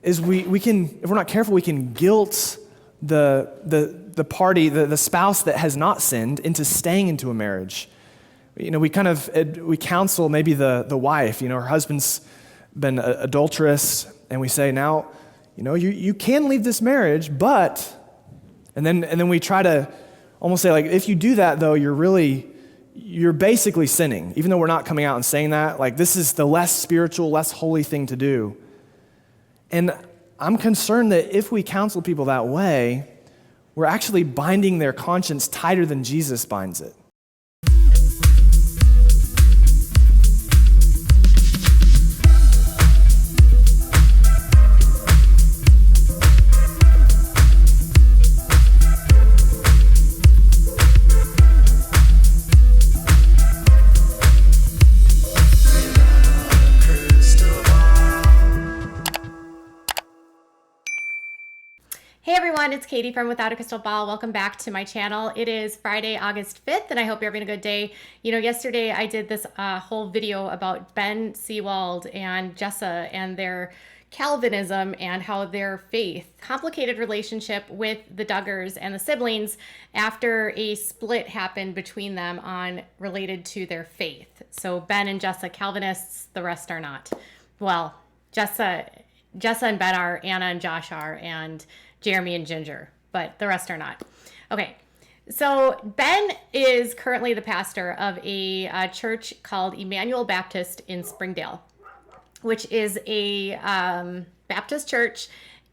is we can, if we're not careful, we can guilt the party, the spouse that has not sinned into staying into a marriage. We counsel maybe the wife, her husband's been adulterous, and we say, now, you can leave this marriage, but, and then we try to almost say, like, if you do that, though, you're basically sinning, even though we're not coming out and saying that. Like, this is the less spiritual, less holy thing to do. And I'm concerned that if we counsel people that way, we're actually binding their conscience tighter than Jesus binds it. Hey everyone, it's Katie from Without a Crystal Ball. Welcome back to my channel. It is Friday, August 5th, and I hope you're having a good day. Yesterday I did this whole video about Ben Seewald and Jessa and their Calvinism and how their faith, complicated relationship with the Duggars and the siblings after a split happened between them related to their faith. So Ben and Jessa Calvinists, the rest are not. Well, Jessa and Ben are, Anna and Josh are, and Jeremy and Ginger, but the rest are not. Okay, so Ben is currently the pastor of a church called Immanuel Baptist in Springdale, which is a Baptist church.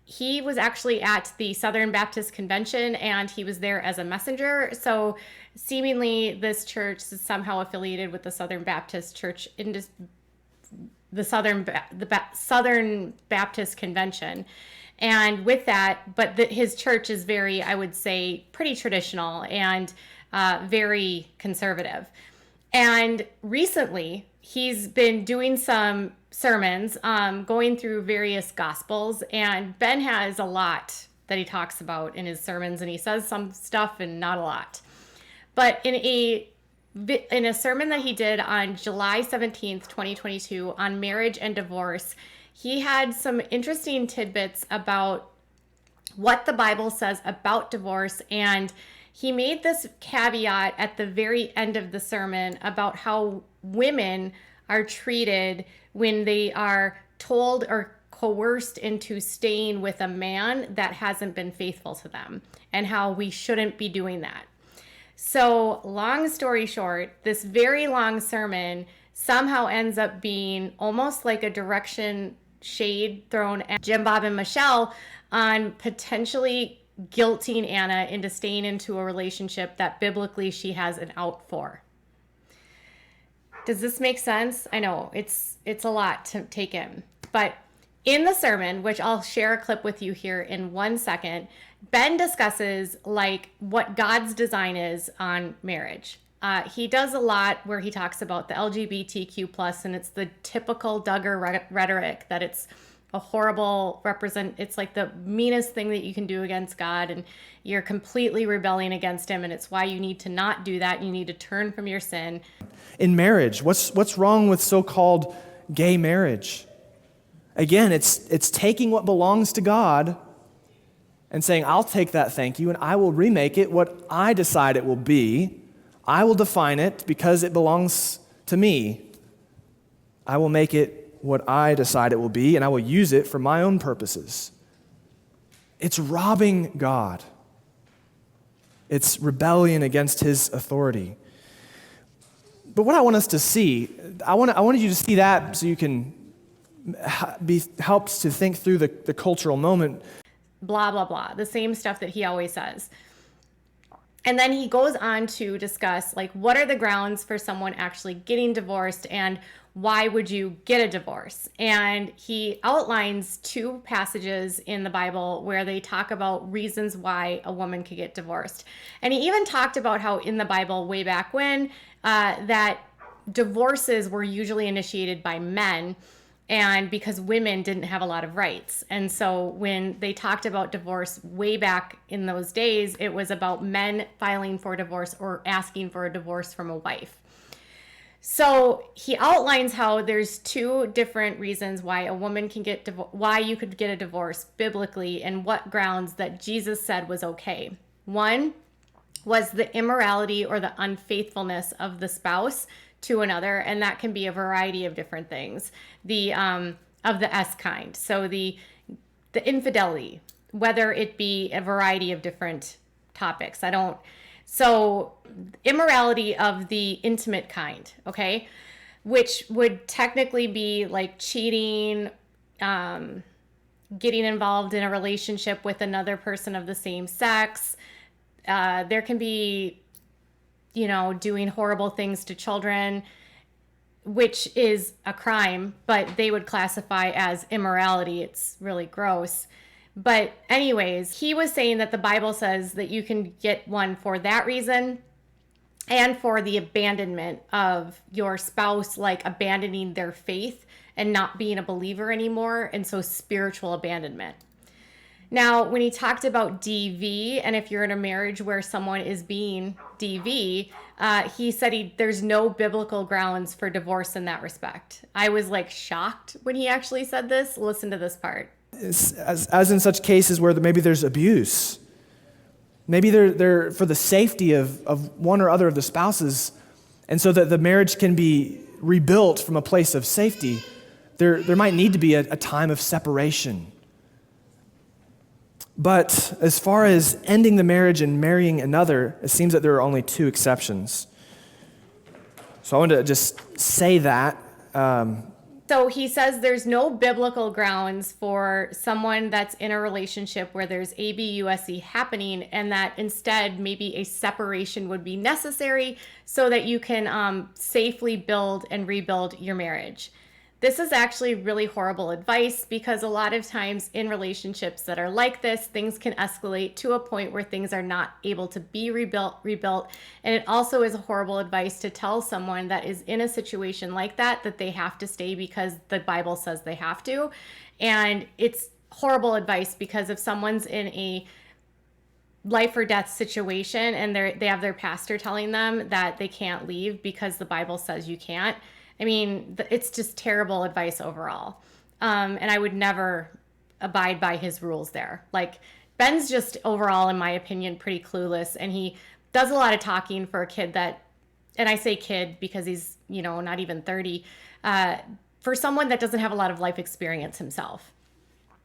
He was actually at the Southern Baptist Convention, and he was there as a messenger. So seemingly this church is somehow affiliated with the Southern Baptist Church, the Southern Baptist Convention. And with that, but his church is very, I would say, pretty traditional and very conservative. And recently, he's been doing some sermons, going through various gospels, and Ben has a lot that he talks about in his sermons, and he says some stuff and not a lot. But in a sermon that he did on July 17th, 2022 on marriage and divorce, he had some interesting tidbits about what the Bible says about divorce, and he made this caveat at the very end of the sermon about how women are treated when they are told or coerced into staying with a man that hasn't been faithful to them, and how we shouldn't be doing that. So, long story short, this very long sermon somehow ends up being almost like a direction shade thrown at Jim, Bob, and Michelle on potentially guilting Anna into staying into a relationship that biblically she has an out for. Does this make sense? I know it's a lot to take in, but in the sermon, which I'll share a clip with you here in 1 second, Ben discusses like what God's design is on marriage. He does a lot where he talks about the LGBTQ plus, and it's the typical Duggar rhetoric that it's a horrible it's like the meanest thing that you can do against God, and you're completely rebelling against him, and it's why you need to not do that. You need to turn from your sin. In marriage, what's wrong with so-called gay marriage? Again, it's taking what belongs to God and saying, I'll take that, thank you, and I will remake it what I decide it will be. I will define it because it belongs to me. I will make it what I decide it will be, and I will use it for my own purposes. It's robbing God. It's rebellion against his authority. But what I want us to see, I wanted you to see that so you can be helped to think through the cultural moment. Blah, blah, blah. The same stuff that he always says. And then he goes on to discuss, like, what are the grounds for someone actually getting divorced and why would you get a divorce? And he outlines 2 passages in the Bible where they talk about reasons why a woman could get divorced. And he even talked about how in the Bible way back when that divorces were usually initiated by men, and because women didn't have a lot of rights. And so when they talked about divorce way back in those days, it was about men filing for divorce or asking for a divorce from a wife. So he outlines how there's two different reasons why a woman can get why you could get a divorce biblically, and what grounds that Jesus said was okay. One was the immorality or the unfaithfulness of the spouse to another, and that can be a variety of different things. The of the S kind, so the infidelity, whether it be a variety of different topics. So immorality of the intimate kind, okay, which would technically be like cheating, getting involved in a relationship with another person of the same sex. There can be, doing horrible things to children, which is a crime, but they would classify as immorality. It's really gross. But anyways, he was saying that the Bible says that you can get one for that reason and for the abandonment of your spouse, like abandoning their faith and not being a believer anymore. And so spiritual abandonment. Now, when he talked about DV, and if you're in a marriage where someone is being DV, he said there's no biblical grounds for divorce in that respect. I was like shocked when he actually said this. Listen to this part. As in such cases where maybe there's abuse, maybe they're for the safety of one or other of the spouses, and so that the marriage can be rebuilt from a place of safety, there might need to be a time of separation. But as far as ending the marriage and marrying another, it seems that there are only two exceptions. So I wanted to just say that. So he says there's no biblical grounds for someone that's in a relationship where there's ABUSE happening, and that instead maybe a separation would be necessary so that you can safely build and rebuild your marriage. This is actually really horrible advice, because a lot of times in relationships that are like this, things can escalate to a point where things are not able to be rebuilt. And it also is a horrible advice to tell someone that is in a situation like that they have to stay because the Bible says they have to. And it's horrible advice, because if someone's in a life or death situation and they have their pastor telling them that they can't leave because the Bible says you can't, I mean, it's just terrible advice overall. And I would never abide by his rules there. Like, Ben's just overall, in my opinion, pretty clueless. And he does a lot of talking for a kid that, and I say kid because he's, not even 30, for someone that doesn't have a lot of life experience himself,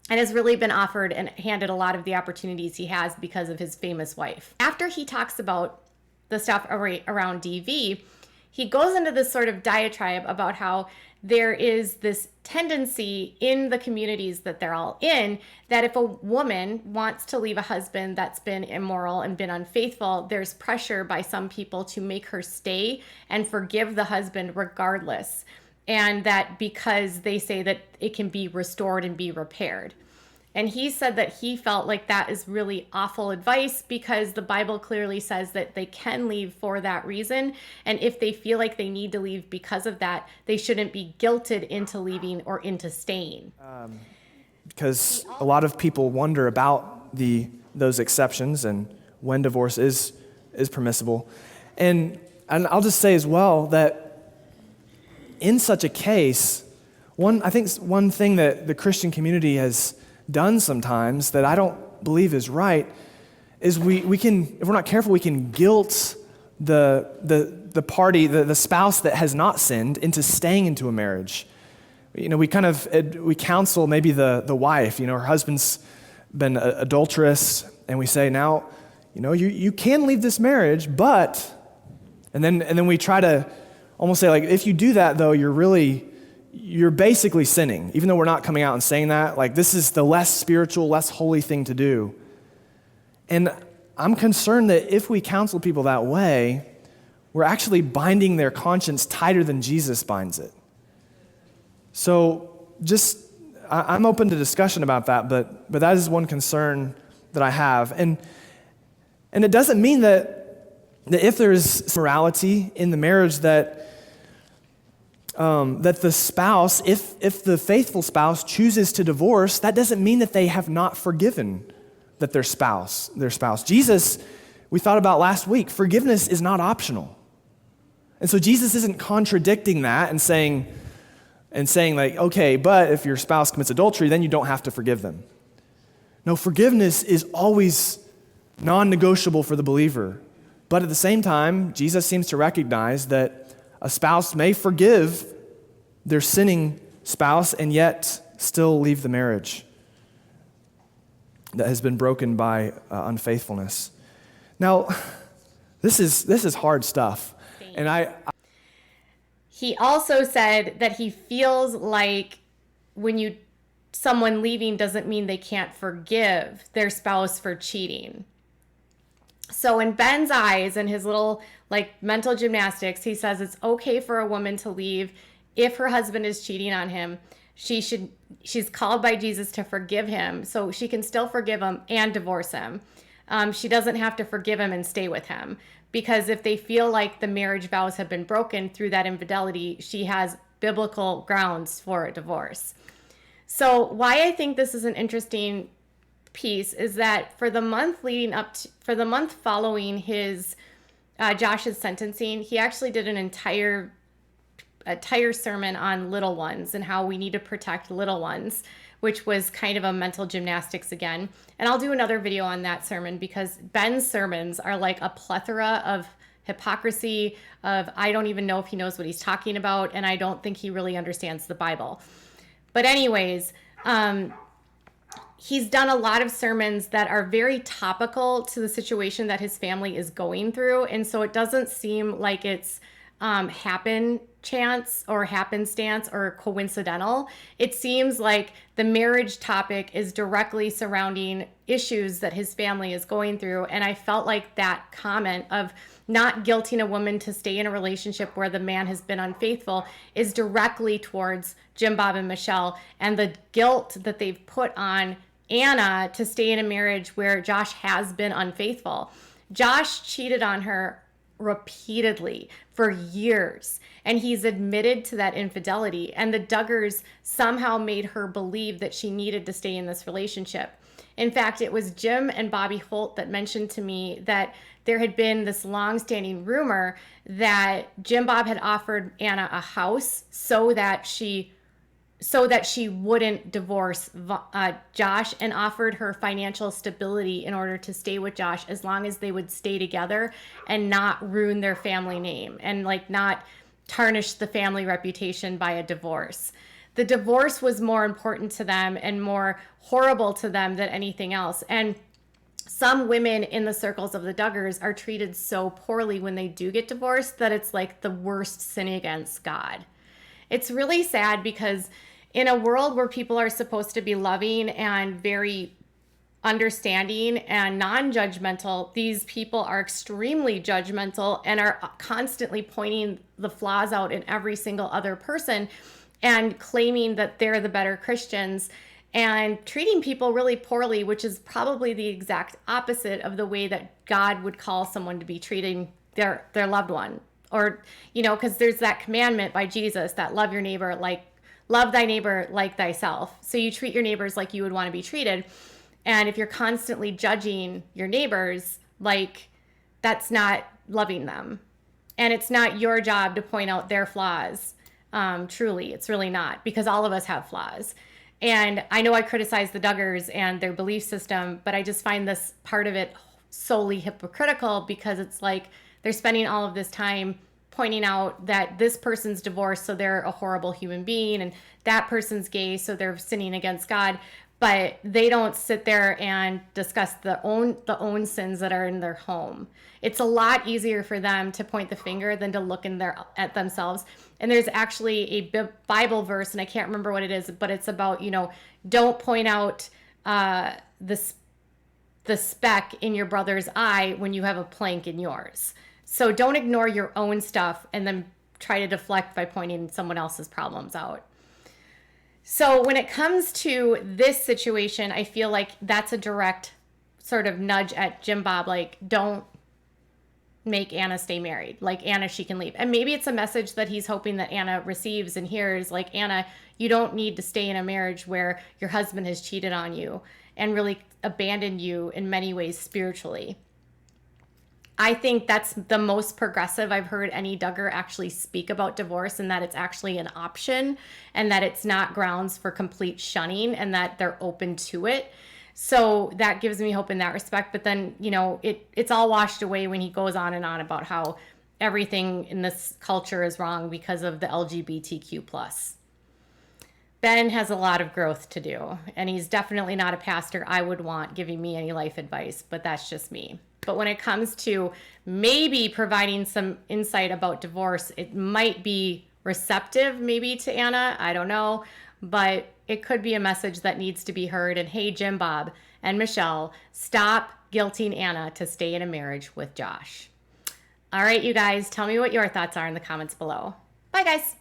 and has really been offered and handed a lot of the opportunities he has because of his famous wife. After he talks about the stuff around DV, he goes into this sort of diatribe about how there is this tendency in the communities that they're all in, that if a woman wants to leave a husband that's been immoral and been unfaithful, there's pressure by some people to make her stay and forgive the husband regardless. And that because they say that it can be restored and be repaired. And he said that he felt like that is really awful advice, because the Bible clearly says that they can leave for that reason. And if they feel like they need to leave because of that, they shouldn't be guilted into leaving or into staying. Because a lot of people wonder about those exceptions and when divorce is permissible. And I'll just say as well that in such a case, I think one thing that the Christian community has done sometimes that I don't believe is right is we can, if we're not careful, we can guilt the party, the spouse that has not sinned, into staying into a marriage. We counsel maybe the wife, her husband's been adulterous, and we say, now, you can leave this marriage, but, and then we try to almost say, like, if you do that though, you're basically sinning, even though we're not coming out and saying that. Like, this is the less spiritual, less holy thing to do. And I'm concerned that if we counsel people that way, we're actually binding their conscience tighter than Jesus binds it. So I'm open to discussion about that, but that is one concern that I have. And it doesn't mean that if there's morality in the marriage that the spouse, if the faithful spouse chooses to divorce, that doesn't mean that they have not forgiven their spouse. Jesus, we thought about last week, forgiveness is not optional. And so Jesus isn't contradicting that and saying like, okay, but if your spouse commits adultery, then you don't have to forgive them. No, forgiveness is always non-negotiable for the believer. But at the same time, Jesus seems to recognize that a spouse may forgive their sinning spouse and yet still leave the marriage that has been broken by unfaithfulness. Now, this is hard stuff. And he also said that he feels like when someone leaving doesn't mean they can't forgive their spouse for cheating. So in Ben's eyes and his little mental gymnastics, he says it's okay for a woman to leave if her husband is cheating on him. She's called by Jesus to forgive him, so she can still forgive him and divorce him. She doesn't have to forgive him and stay with him, because if they feel like the marriage vows have been broken through that infidelity, she has biblical grounds for a divorce. So why I think this is an interesting piece is that for the month following his Josh's sentencing, he actually did an entire sermon on little ones and how we need to protect little ones, which was kind of a mental gymnastics again. And I'll do another video on that sermon, because Ben's sermons are like a plethora of hypocrisy, of I don't even know if he knows what he's talking about, and I don't think he really understands the Bible. But anyways, he's done a lot of sermons that are very topical to the situation that his family is going through. And so it doesn't seem like it's chance or happenstance or coincidental. It seems like the marriage topic is directly surrounding issues that his family is going through. And I felt like that comment of not guilting a woman to stay in a relationship where the man has been unfaithful is directly towards Jim Bob and Michelle, and the guilt that they've put on Anna to stay in a marriage where Josh has been unfaithful. Josh cheated on her repeatedly for years, and he's admitted to that infidelity, and the Duggars somehow made her believe that she needed to stay in this relationship. In fact, it was Jim and Bobby Holt that mentioned to me that there had been this long-standing rumor that Jim Bob had offered Anna a house so that she wouldn't divorce Josh, and offered her financial stability in order to stay with Josh as long as they would stay together and not ruin their family name and not tarnish the family reputation by a divorce. The divorce was more important to them and more horrible to them than anything else. And some women in the circles of the Duggars are treated so poorly when they do get divorced that it's like the worst sin against God. It's really sad, because in a world where people are supposed to be loving and very understanding and non-judgmental, these people are extremely judgmental and are constantly pointing the flaws out in every single other person and claiming that they're the better Christians and treating people really poorly, which is probably the exact opposite of the way that God would call someone to be treating their loved one. Or, because there's that commandment by Jesus that love thy neighbor like thyself. So you treat your neighbors like you would want to be treated. And if you're constantly judging your neighbors, that's not loving them. And it's not your job to point out their flaws. Truly, it's really not, because all of us have flaws. And I know I criticize the Duggars and their belief system, but I just find this part of it solely hypocritical, because it's like they're spending all of this time pointing out that this person's divorced, so they're a horrible human being, and that person's gay, so they're sinning against God. But they don't sit there and discuss the own sins that are in their home. It's a lot easier for them to point the finger than to look at themselves. And there's actually a Bible verse, and I can't remember what it is, but it's about, don't point out the speck in your brother's eye when you have a plank in yours. So don't ignore your own stuff and then try to deflect by pointing someone else's problems out. So when it comes to this situation, I feel like that's a direct sort of nudge at Jim Bob, don't make Anna stay married. Anna, she can leave. And maybe it's a message that he's hoping that Anna receives and hears, Anna, you don't need to stay in a marriage where your husband has cheated on you and really abandoned you in many ways spiritually. I think that's the most progressive I've heard any Duggar actually speak about divorce, and that it's actually an option and that it's not grounds for complete shunning and that they're open to it. So that gives me hope in that respect. But then, it's all washed away when he goes on and on about how everything in this culture is wrong because of the LGBTQ plus. Ben has a lot of growth to do, and he's definitely not a pastor I would want giving me any life advice, but that's just me. But when it comes to maybe providing some insight about divorce, it might be receptive maybe to Anna. I don't know. But it could be a message that needs to be heard. And hey, Jim Bob and Michelle, stop guilting Anna to stay in a marriage with Josh. All right, you guys, tell me what your thoughts are in the comments below. Bye, guys.